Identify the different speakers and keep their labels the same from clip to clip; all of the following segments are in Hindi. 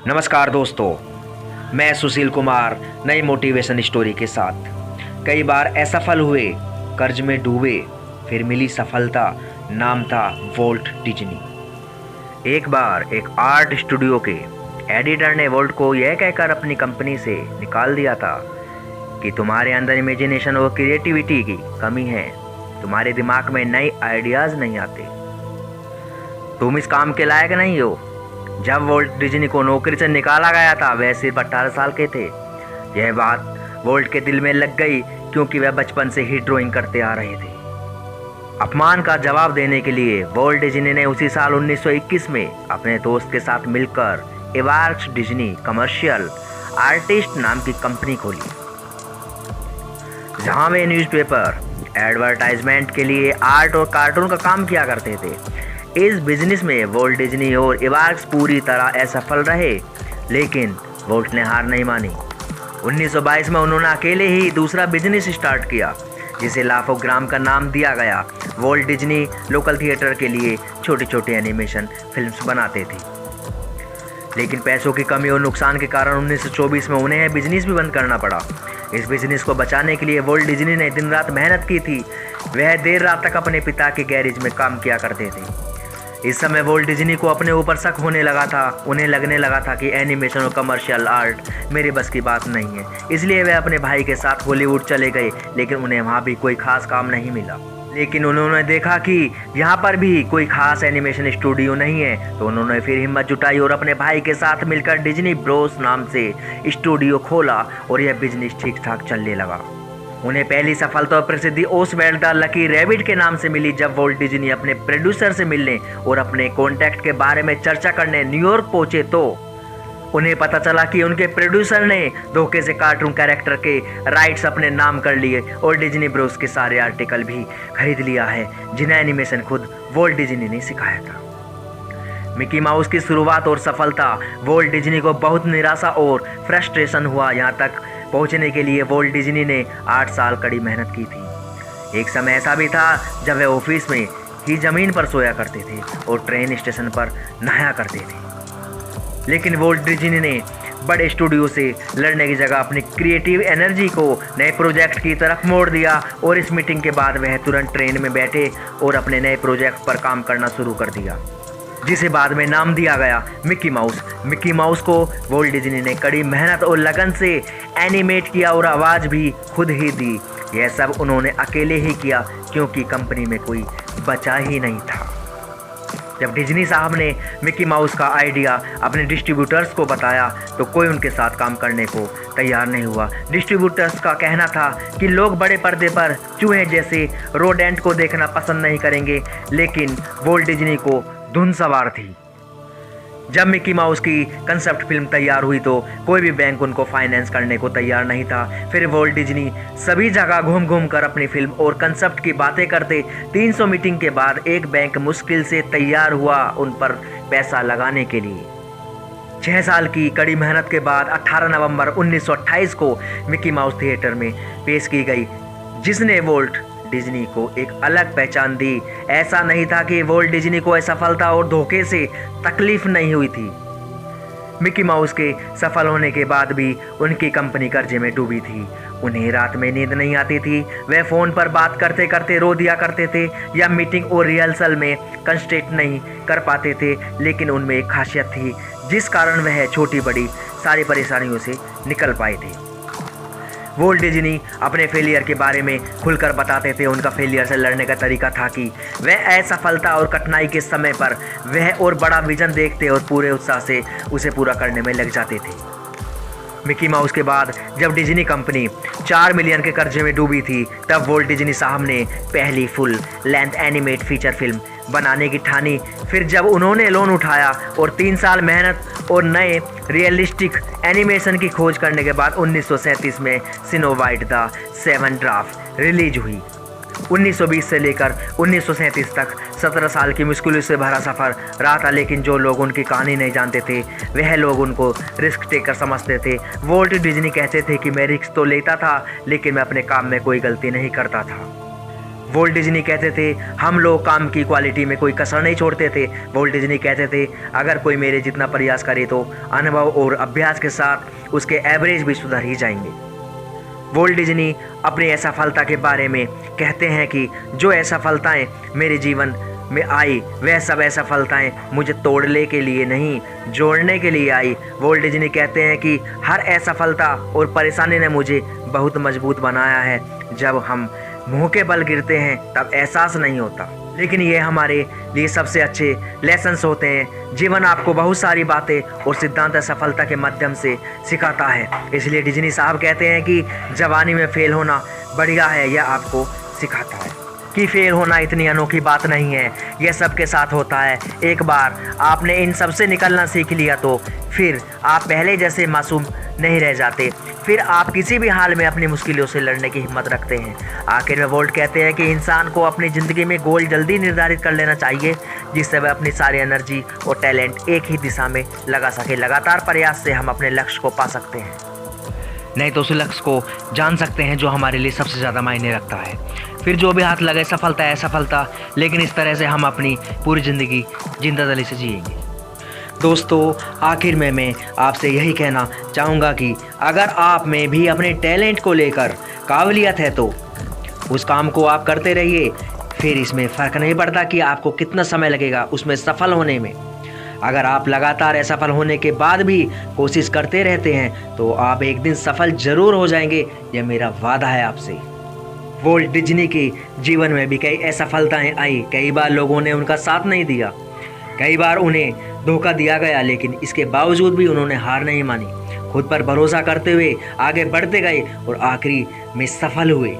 Speaker 1: नमस्कार दोस्तों, मैं सुशील कुमार नई मोटिवेशन स्टोरी के साथ। कई बार असफल हुए, कर्ज में डूबे, फिर मिली सफलता। नाम था वॉल्ट डिज्नी। एक बार एक आर्ट स्टूडियो के एडिटर ने वॉल्ट को यह कहकर अपनी कंपनी से निकाल दिया था कि तुम्हारे अंदर इमेजिनेशन और क्रिएटिविटी की कमी है, तुम्हारे दिमाग में नए आइडियाज़ नहीं आते, तुम इस काम के लायक नहीं हो। जब वॉल्ट डिज्नी को नौकरी से निकाला गया था वह सिर्फ 18 साल के थे। यह बात वॉल्ट के दिल में लग गई क्योंकि वह बचपन से ही ड्राइंग करते आ रहे थे। अपमान का जवाब देने के लिए वॉल्ट डिज्नी ने उसी साल 1921 में अपने दोस्त के साथ मिलकर इवार्क्स डिज्नी कमर्शियल आर्टिस्ट नाम की कंपनी खोली, जहां वे न्यूज़पेपर एडवर्टाइजमेंट के लिए आर्ट और कार्टून का काम किया करते थे। इस बिजनेस में वॉल्ट डिज्नी और इवार्क्स पूरी तरह असफल रहे, लेकिन वॉल्ट ने हार नहीं मानी। 1922 में उन्होंने अकेले ही दूसरा बिजनेस स्टार्ट किया, जिसे लाफ ऑफ ग्राम का नाम दिया गया। वॉल्ट डिज्नी लोकल थिएटर के लिए छोटे छोटे एनिमेशन फिल्म्स बनाते थे, लेकिन पैसों की कमी और नुकसान के कारण 1924 में उन्हें यह बिजनेस भी बंद करना पड़ा। इस बिजनेस को बचाने के लिए वॉल्ट डिज्नी ने दिन रात मेहनत की थी। वह देर रात तक अपने पिता के गैरेज में काम किया करते थे। इस समय वॉल्ट डिज्नी को अपने ऊपर शक होने लगा था। उन्हें लगने लगा था कि एनिमेशन और कमर्शियल आर्ट मेरे बस की बात नहीं है। इसलिए वे अपने भाई के साथ हॉलीवुड चले गए, लेकिन उन्हें वहाँ भी कोई खास काम नहीं मिला। लेकिन उन्होंने देखा कि यहाँ पर भी कोई खास एनिमेशन स्टूडियो नहीं है, तो उन्होंने फिर हिम्मत जुटाई और अपने भाई के साथ मिलकर डिज्नी ब्रोस नाम से स्टूडियो खोला और यह बिजनेस ठीक ठाक चलने लगा। उन्हें पहली सफलता और प्रसिद्धि ओसवेल्ड द लकी रैबिट के नाम से मिली। जब वॉल्ट डिज्नी अपने प्रोड्यूसर से मिलने और अपने कॉन्टैक्ट के बारे में चर्चा करने न्यूयॉर्क पहुंचे तो उन्हें पता चला कि उनके प्रोड्यूसर ने धोखे से कार्टून कैरेक्टर के राइट्स अपने नाम कर लिए और डिज्नी ब्रोस के सारे आर्टिकल भी खरीद लिया है, जिन्हें एनिमेशन खुद वॉल्ट डिज्नी ने सिखाया था। मिकी माउस की शुरुआत और सफलता वॉल्ट डिज्नी को बहुत निराशा और फ्रस्ट्रेशन हुआ। यहाँ तक पहुंचने के लिए वॉल्ट डिज्नी ने 8 साल कड़ी मेहनत की थी। एक समय ऐसा भी था जब वे ऑफिस में ही ज़मीन पर सोया करते थे और ट्रेन स्टेशन पर नहाया करते थे। लेकिन वॉल्ट डिज्नी ने बड़े स्टूडियो से लड़ने की जगह अपनी क्रिएटिव एनर्जी को नए प्रोजेक्ट की तरफ मोड़ दिया और इस मीटिंग के बाद वह तुरंत ट्रेन में बैठे और अपने नए प्रोजेक्ट पर काम करना शुरू कर दिया, जिसे बाद में नाम दिया गया मिकी माउस। मिकी माउस को वॉल्ट डिज्नी ने कड़ी मेहनत और लगन से एनिमेट किया और आवाज़ भी खुद ही दी। यह सब उन्होंने अकेले ही किया क्योंकि कंपनी में कोई बचा ही नहीं था। जब डिज्नी साहब ने मिकी माउस का आइडिया अपने डिस्ट्रीब्यूटर्स को बताया तो कोई उनके साथ काम करने को तैयार नहीं हुआ। डिस्ट्रीब्यूटर्स का कहना था कि लोग बड़े पर्दे पर चूहे जैसे रोडेंट को देखना पसंद नहीं करेंगे, लेकिन वॉल्ट डिज्नी को धुन सवार थी। जब मिकी माउस की कंसेप्ट फिल्म तैयार हुई तो कोई भी बैंक उनको फाइनेंस करने को तैयार नहीं था। फिर वॉल्ट डिज्नी सभी जगह घूम घूम कर अपनी फिल्म और कंसेप्ट की बातें करते। 300 मीटिंग के बाद एक बैंक मुश्किल से तैयार हुआ उन पर पैसा लगाने के लिए। 6 साल की कड़ी मेहनत के बाद 18 नवंबर 1928 को मिकी माउस थिएटर में पेश की गई, जिसने वॉल्ट डिज्नी को एक अलग पहचान दी। ऐसा नहीं था कि वॉल्ट डिज्नी को असफलता और धोखे से तकलीफ नहीं हुई थी। मिकी माउस के सफल होने के बाद भी उनकी कंपनी कर्जे में डूबी थी। उन्हें रात में नींद नहीं आती थी। वे फ़ोन पर बात करते करते रो दिया करते थे या मीटिंग और रिहर्सल में कंसंट्रेट नहीं कर पाते थे। लेकिन उनमें एक खासियत थी जिस कारण वह छोटी बड़ी सारी परेशानियों से निकल पाए थे। वॉल्ट डिज्नी अपने फेलियर के बारे में खुलकर बताते थे। उनका फेलियर से लड़ने का तरीका था कि वह असफलता और कठिनाई के समय पर वह और बड़ा विजन देखते और पूरे उत्साह से उसे पूरा करने में लग जाते थे। मिकी माउस के बाद जब डिज्नी कंपनी 4 मिलियन के कर्जे में डूबी थी, तब वॉल्ट डिज्नी साहब ने पहली full length animate feature film बनाने की ठानी। फिर जब उन्होंने लोन उठाया और 3 साल मेहनत और नए रियलिस्टिक एनिमेशन की खोज करने के बाद 1937 में snow white the 7 draft release हुई। 1920 से लेकर 1937 तक 17 साल की मुश्किलों से भरा सफ़र रहा था, लेकिन जो लोग उनकी कहानी नहीं जानते थे वह लोग उनको रिस्क टेकर समझते थे। वॉल्ट डिज्नी कहते थे कि मैं रिस्क तो लेता था, लेकिन मैं अपने काम में कोई गलती नहीं करता था। वॉल्ट डिज्नी कहते थे हम लोग काम की क्वालिटी में कोई कसर नहीं छोड़ते थे। वॉल्ट डिज्नी कहते थे अगर कोई मेरे जितना प्रयास करे तो अनुभव और अभ्यास के साथ उसके एवरेज भी सुधर ही जाएंगे। वॉल्ट डिज्नी अपनी असफलता के बारे में कहते हैं कि जो असफलताएं मेरे जीवन में आई वह सब असफलताएं मुझे तोड़ने के लिए नहीं, जोड़ने के लिए आई। वॉल्ट डिज्नी कहते हैं कि हर असफलता और परेशानी ने मुझे बहुत मजबूत बनाया है। जब हम मुंह के बल गिरते हैं तब एहसास नहीं होता, लेकिन ये हमारे लिए सबसे अच्छे लेसन्स होते हैं। जीवन आपको बहुत सारी बातें और सिद्धांत सफलता के माध्यम से सिखाता है। इसलिए डिज्नी साहब कहते हैं कि जवानी में फेल होना बढ़िया है। यह आपको सिखाता है कि फेल होना इतनी अनोखी बात नहीं है, यह सबके साथ होता है। एक बार आपने इन सब से निकलना सीख लिया तो फिर आप पहले जैसे मासूम नहीं रह जाते। फिर आप किसी भी हाल में अपनी मुश्किलों से लड़ने की हिम्मत रखते हैं। आखिर में वॉल्ट कहते हैं कि इंसान को अपनी ज़िंदगी में गोल जल्दी निर्धारित कर लेना चाहिए, जिससे वह अपनी सारी एनर्जी और टैलेंट एक ही दिशा में लगा सके। लगातार प्रयास से हम अपने लक्ष्य को पा सकते हैं, नहीं तो उस लक्ष्य को जान सकते हैं जो हमारे लिए सबसे ज़्यादा मायने रखता है। फिर जो भी हाथ लगे सफलता है सफलता, लेकिन इस तरह से हम अपनी पूरी ज़िंदगी जिंदादिली से जिएंगे। दोस्तों आखिर में मैं आपसे यही कहना चाहूँगा कि अगर आप में भी अपने टैलेंट को लेकर काबिलियत है तो उस काम को आप करते रहिए। फिर इसमें फ़र्क नहीं पड़ता कि आपको कितना समय लगेगा उसमें सफल होने में। अगर आप लगातार असफल होने के बाद भी कोशिश करते रहते हैं तो आप एक दिन सफल ज़रूर हो जाएंगे, यह मेरा वादा है आपसे। वॉल्ट डिज्नी के जीवन में भी कई असफलताएं आई। कई बार लोगों ने उनका साथ नहीं दिया, कई बार उन्हें धोखा दिया गया, लेकिन इसके बावजूद भी उन्होंने हार नहीं मानी। खुद पर भरोसा करते हुए आगे बढ़ते गए और आखिरी में सफल हुए।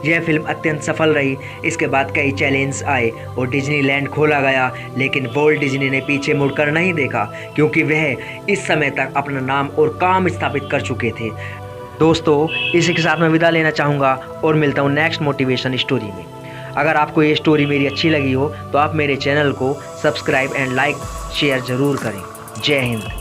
Speaker 1: यह फिल्म अत्यंत सफल रही। इसके बाद कई चैलेंज आए और डिज्नीलैंड खोला गया, लेकिन वॉल्ट डिज्नी ने पीछे मुड़कर नहीं देखा, क्योंकि वह इस समय तक अपना नाम और काम स्थापित कर चुके थे। दोस्तों इसी के साथ मैं विदा लेना चाहूँगा और मिलता हूँ नेक्स्ट मोटिवेशन स्टोरी में। अगर आपको ये स्टोरी मेरी अच्छी लगी हो तो आप मेरे चैनल को सब्सक्राइब एंड लाइक शेयर ज़रूर करें। जय हिंद।